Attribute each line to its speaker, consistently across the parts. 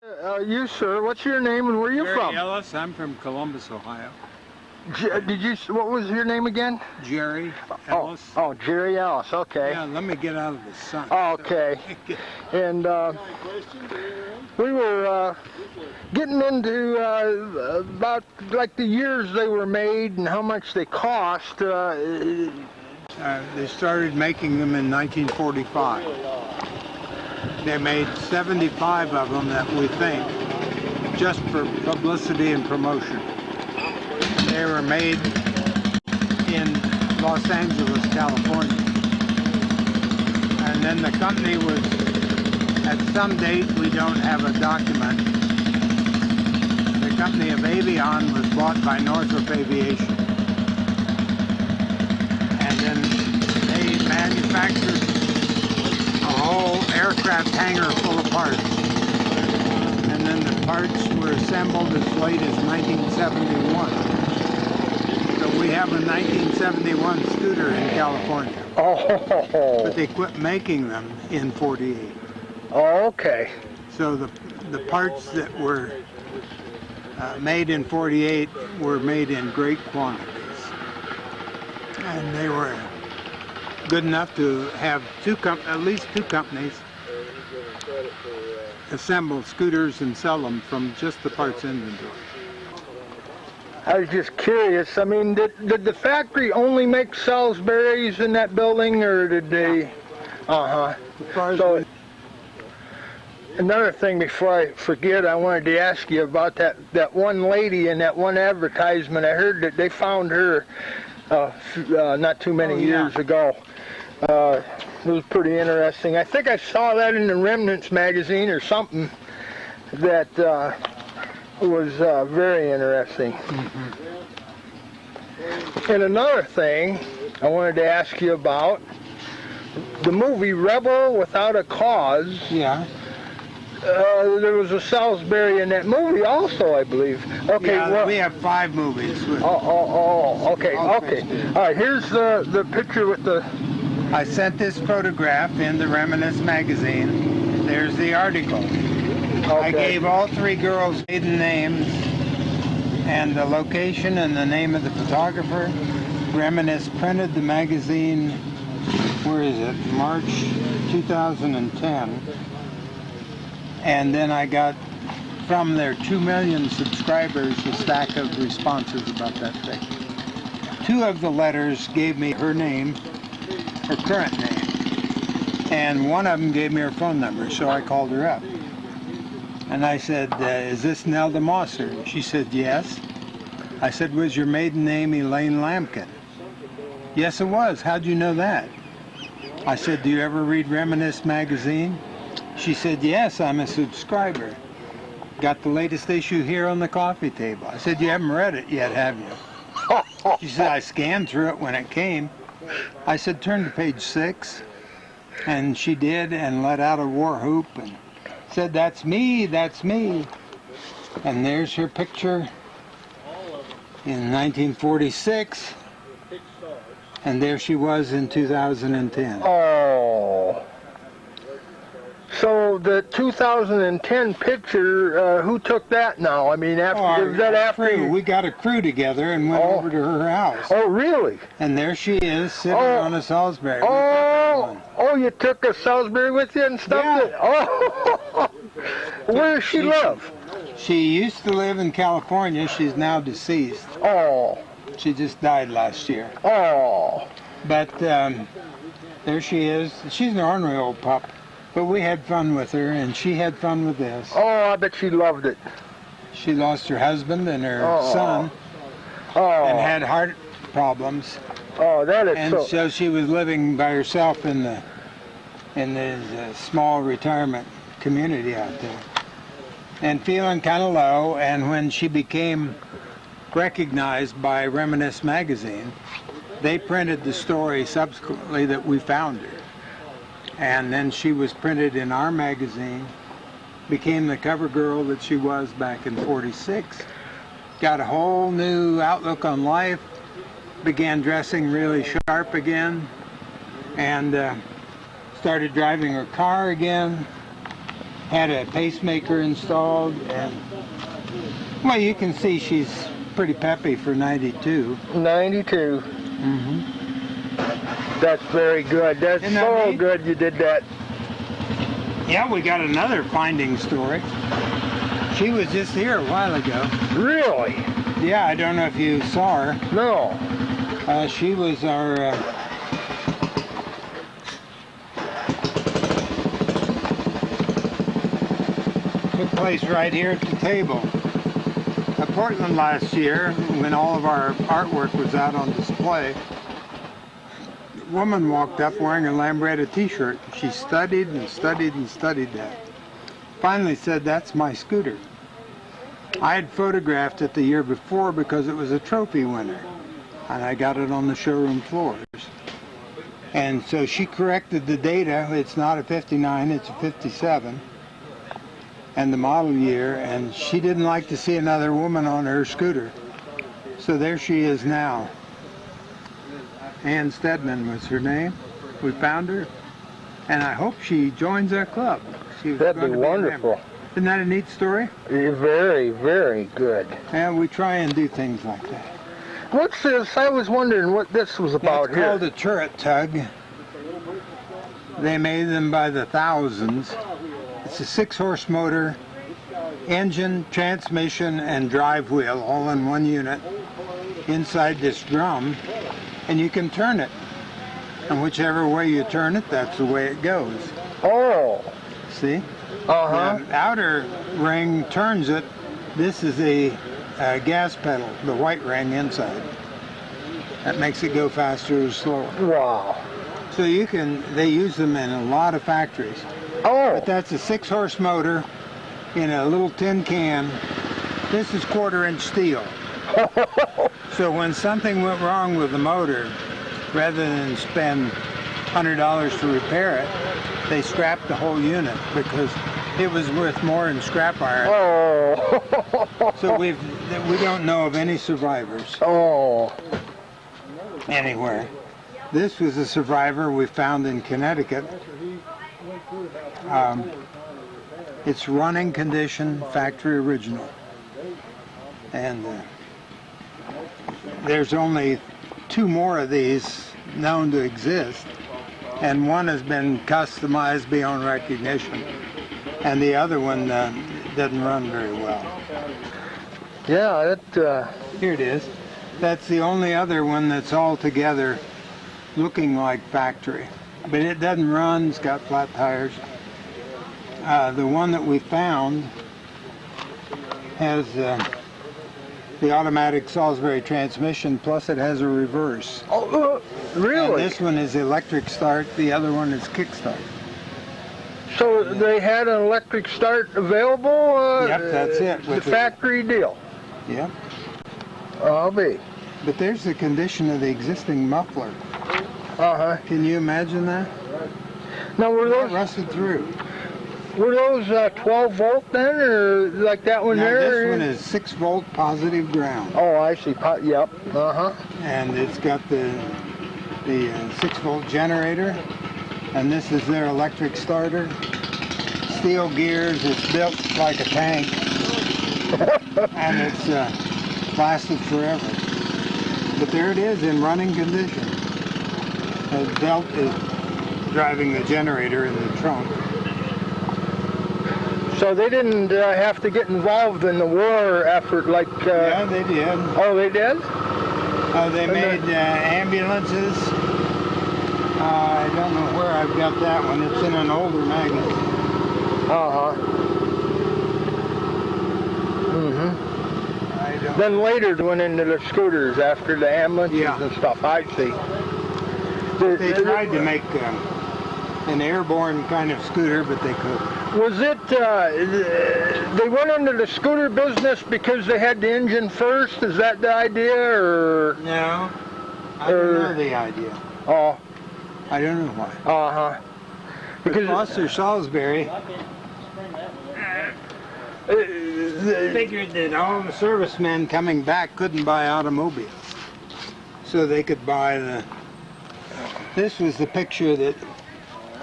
Speaker 1: You, sir, what's your name and where are you
Speaker 2: Jerry
Speaker 1: from?
Speaker 2: Ellis. I'm from Columbus, Ohio.
Speaker 1: What was your name again?
Speaker 2: Jerry Ellis.
Speaker 1: Oh, Jerry Ellis, okay.
Speaker 2: Yeah, let me get out of the sun.
Speaker 1: Oh, okay. And we were getting into about like the years they were made and how much they cost.
Speaker 2: They started making them in 1945. They made 75 of them that we think, just for publicity and promotion. They were made in Los Angeles, California. And then the company was, at some date we don't have a document, the company of Avion was bought by Northrop Aviation. And then they manufactured a whole aircraft hangar full of parts. And then the parts were assembled as late as 1971. So we have a 1971 scooter in California.
Speaker 1: Oh.
Speaker 2: But they quit making them in 48.
Speaker 1: Oh, okay.
Speaker 2: So the parts that were made in 48 were made in great quantities. And they were good enough to have at least two companies assemble scooters and sell them from just the parts inventory.
Speaker 1: I was just curious. I mean, did the factory only make Salsbury's in that building, or did they? So, another thing before I forget, I wanted to ask you about that one lady in that one advertisement. I heard that they found her not too many years ago. It was pretty interesting. I think I saw that in the Remnants magazine or something that was very interesting.
Speaker 2: Mm-hmm.
Speaker 1: And another thing I wanted to ask you about, the movie Rebel Without a Cause.
Speaker 2: Yeah.
Speaker 1: There was a Salsbury in that movie also, I believe. Okay.
Speaker 2: Yeah,
Speaker 1: well,
Speaker 2: we have 5 movies.
Speaker 1: Okay. Okay. All right. Here's the picture with the.
Speaker 2: I sent this photograph in the Reminisce magazine. There's the article.
Speaker 1: Okay.
Speaker 2: I gave all 3 girls maiden names and the location and the name of the photographer. Reminisce printed the magazine, where is it, March 2010. And then I got from their 2 million subscribers a stack of responses about that thing. 2 of the letters gave me her name, her current name, and one of them gave me her phone number, so I called her up. And I said, is this Nelda Mosser? She said, yes. I said, was your maiden name Elaine Lampkin? Yes, it was. How'd you know that? I said, do you ever read Reminisce magazine? She said, yes, I'm a subscriber. Got the latest issue here on the coffee table. I said, you haven't read it yet, have you? She said, I scanned through it when it came. I said, turn to page 6. And she did, and let out a war whoop and said, that's me, that's me. And there's her picture in 1946. And there she was in 2010.
Speaker 1: Oh. So the 2010 picture, who took that now? I mean, after
Speaker 2: crew. We got a crew together and went over to her house.
Speaker 1: Oh, really?
Speaker 2: And there she is, sitting on a Salsbury.
Speaker 1: Oh, you took a Salsbury with you and stuff?
Speaker 2: Yeah.
Speaker 1: Oh, where does she live?
Speaker 2: She used to live in California. She's now deceased.
Speaker 1: Oh.
Speaker 2: She just died last year.
Speaker 1: Oh.
Speaker 2: But there she is. She's an ornery old pup. But we had fun with her, and she had fun with this.
Speaker 1: Oh, I bet she loved it.
Speaker 2: She lost her husband and her son, and had heart problems.
Speaker 1: Oh, that is
Speaker 2: and so she was living by herself in the small retirement community out there, and feeling kind of low. And when she became recognized by Reminisce magazine, they printed the story subsequently that we found her. And then she was printed in our magazine, became the cover girl that she was back in 46, got a whole new outlook on life, began dressing really sharp again, and started driving her car again, had a pacemaker installed, and well, you can see she's pretty peppy for 92.
Speaker 1: 92.
Speaker 2: Mm-hmm.
Speaker 1: That's very good. That's
Speaker 2: Isn't that
Speaker 1: so
Speaker 2: neat?
Speaker 1: good you did that.
Speaker 2: Yeah, we got another finding story. She was just here a while ago.
Speaker 1: Really?
Speaker 2: Yeah, I don't know if you saw her.
Speaker 1: No.
Speaker 2: She was our took place right here at the table. At Portland last year, when all of our artwork was out on display, a woman walked up wearing a Lambretta t-shirt. She studied and studied and studied that. Finally said, "That's my scooter." I had photographed it the year before because it was a trophy winner, and I got it on the showroom floors. And so she corrected the data. It's not a 59, it's a 57, and the model year, and she didn't like to see another woman on her scooter. So there she is now. Ann Stedman was her name. We found her, and I hope she joins our club. She was
Speaker 1: That'd
Speaker 2: going
Speaker 1: be
Speaker 2: to a
Speaker 1: wonderful.
Speaker 2: member. Isn't that a neat story?
Speaker 1: Very, very good.
Speaker 2: And we try and do things like that.
Speaker 1: What's this? I was wondering what this was about
Speaker 2: It's
Speaker 1: here.
Speaker 2: called a turret tug. They made them by the thousands. It's a 6-horse motor, engine, transmission, and drive wheel all in one unit inside this drum, and you can turn it. And whichever way you turn it, that's the way it goes.
Speaker 1: Oh.
Speaker 2: See?
Speaker 1: Uh-huh.
Speaker 2: The outer ring turns it. This is a gas pedal, the white ring inside. That makes it go faster or slower.
Speaker 1: Wow.
Speaker 2: So they use them in a lot of factories.
Speaker 1: Oh.
Speaker 2: But that's a 6-horse motor in a little tin can. This is 1/4-inch steel. So when something went wrong with the motor, rather than spend $100 to repair it, they scrapped the whole unit because it was worth more in scrap iron.
Speaker 1: Oh.
Speaker 2: So we don't know of any survivors
Speaker 1: Oh.
Speaker 2: anywhere. This was a survivor we found in Connecticut. It's running condition, factory original. And there's only 2 more of these known to exist. And one has been customized beyond recognition. And the other one doesn't run very well.
Speaker 1: Yeah,
Speaker 2: Here it is. That's the only other one that's all together looking like factory. But it doesn't run, it's got flat tires. The one that we found has the automatic Salsbury transmission, plus it has a reverse.
Speaker 1: oh,
Speaker 2: And
Speaker 1: really?
Speaker 2: this one is electric start, the other one is kick start.
Speaker 1: So they had an electric start available?
Speaker 2: Yep, that's it.
Speaker 1: The factory deal.
Speaker 2: Yep.
Speaker 1: I'll be.
Speaker 2: But there's the condition of the existing muffler.
Speaker 1: Uh-huh.
Speaker 2: Can you imagine that?
Speaker 1: Now, were
Speaker 2: It
Speaker 1: those
Speaker 2: rusted through.
Speaker 1: 12 volt then, or like that one
Speaker 2: Now
Speaker 1: there?
Speaker 2: this one is 6-volt positive ground.
Speaker 1: Oh, I see. Yep. Uh-huh.
Speaker 2: And it's got the 6-volt generator, and this is their electric starter. Steel gears, it's built like a tank, and it's lasted forever. But there it is in running condition. The belt is driving the generator in the trunk.
Speaker 1: So they didn't have to get involved in the war effort like...
Speaker 2: Yeah, they did.
Speaker 1: Oh, they did?
Speaker 2: They made ambulances. I don't know where I've got that one. It's in an older magazine.
Speaker 1: Uh-huh. Mm-hmm.
Speaker 2: I don't.
Speaker 1: Then later they went into the scooters after the ambulances
Speaker 2: Yeah.
Speaker 1: and stuff. I see.
Speaker 2: They tried to make an airborne kind of scooter, but they couldn't.
Speaker 1: Was it, they went into the scooter business because they had the engine first? Is that the idea, or?
Speaker 2: No, I don't know the idea.
Speaker 1: Oh,
Speaker 2: I don't know why.
Speaker 1: uh-huh.
Speaker 2: Because Foster Salsbury figured that all the servicemen coming back couldn't buy automobiles. So they could buy this was the picture that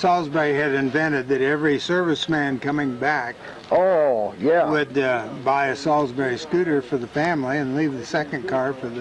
Speaker 2: Salsbury had invented that every serviceman coming back
Speaker 1: Oh, yeah.
Speaker 2: would buy a Salsbury scooter for the family and leave the second car for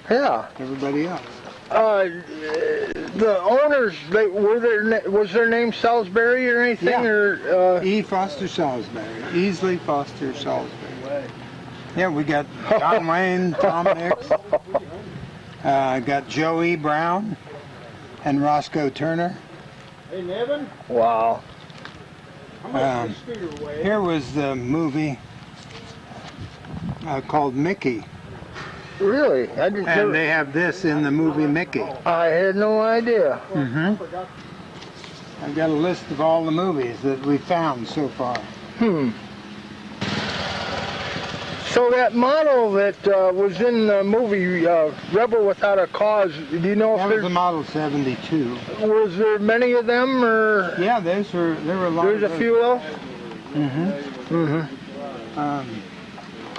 Speaker 1: Yeah.
Speaker 2: everybody else.
Speaker 1: The owners, was their name Salsbury or anything?
Speaker 2: Yeah.
Speaker 1: Or,
Speaker 2: E. Foster Salsbury. Easley Foster Salsbury. Yeah, we got John Wayne, Tom Nix, got Joey Brown, and Roscoe Turner.
Speaker 3: Hey, Nevin.
Speaker 1: wow.
Speaker 2: Here was the movie called Mickey.
Speaker 1: Really? I didn't
Speaker 2: And they have this in the movie Mickey.
Speaker 1: I had no idea.
Speaker 2: Mm-hmm. I've got a list of all the movies that we found so far.
Speaker 1: So that model that was in the movie Rebel Without a Cause, do you know
Speaker 2: That
Speaker 1: if
Speaker 2: was the Model 72.
Speaker 1: was there many of them, or
Speaker 2: Yeah, there were a lot.
Speaker 1: there's a few of
Speaker 2: Mm-hmm.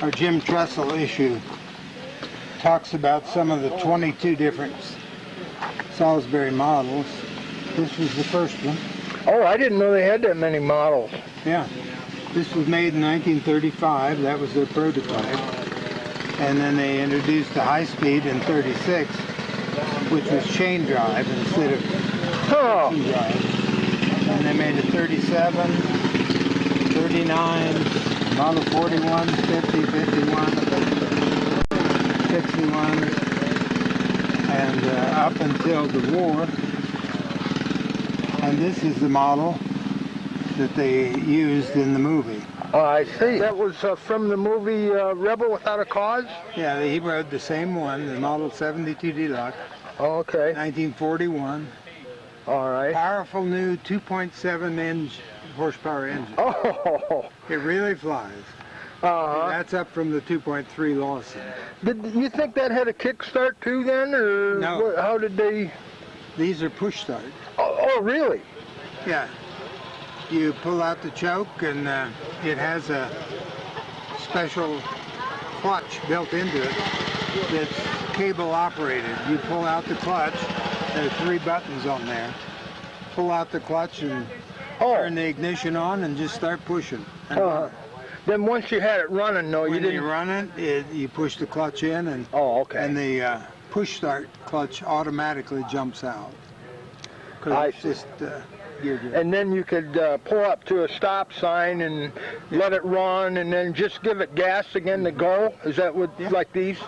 Speaker 2: Our Jim Trestle issue talks about some of the 22 different Salisbury models. This was the first one.
Speaker 1: Oh, I didn't know they had that many models.
Speaker 2: Yeah. This was made in 1935. That was their prototype. And then they introduced the high-speed in 36, which was chain drive instead of
Speaker 1: Oh,
Speaker 2: chain drive. And they made a 37, 39, Model 41, 50, 51, 61, and up until the war. And this is the model that they used in the movie.
Speaker 1: oh, I see. That was from the movie Rebel Without a Cause?
Speaker 2: Yeah, he rode the same one, the Model 72 Deluxe,
Speaker 1: Oh, okay.
Speaker 2: 1941.
Speaker 1: All right.
Speaker 2: Powerful new 2.7 horsepower engine.
Speaker 1: Oh,
Speaker 2: It really flies.
Speaker 1: uh-huh.
Speaker 2: That's up from the 2.3 Lawson.
Speaker 1: Did you think that had a kickstart too then, or
Speaker 2: No.
Speaker 1: how did they?
Speaker 2: These are push start.
Speaker 1: Oh, really?
Speaker 2: Yeah. You pull out the choke and it has a special clutch built into it that's cable operated. You pull out the clutch, there are 3 buttons on there. Pull out the clutch and turn the ignition on and just start pushing. And
Speaker 1: Then once you had it running, no, you
Speaker 2: when
Speaker 1: didn't.
Speaker 2: you run it, you push the clutch in and
Speaker 1: Oh, okay.
Speaker 2: and the push start clutch automatically jumps out. 'Cause
Speaker 1: I
Speaker 2: it's
Speaker 1: see.
Speaker 2: just geared in.
Speaker 1: And then you could pull up to a stop sign and let it run, and then just give it gas again to go. Is that what, like these?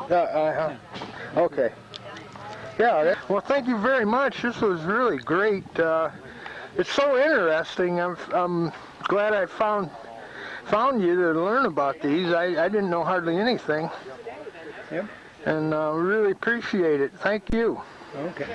Speaker 1: Okay. Yeah. Well, thank you very much. This was really great. It's so interesting. I'm glad I found you to learn about these. I didn't know hardly anything.
Speaker 2: Yep.
Speaker 1: And really appreciate it. Thank you.
Speaker 2: Okay.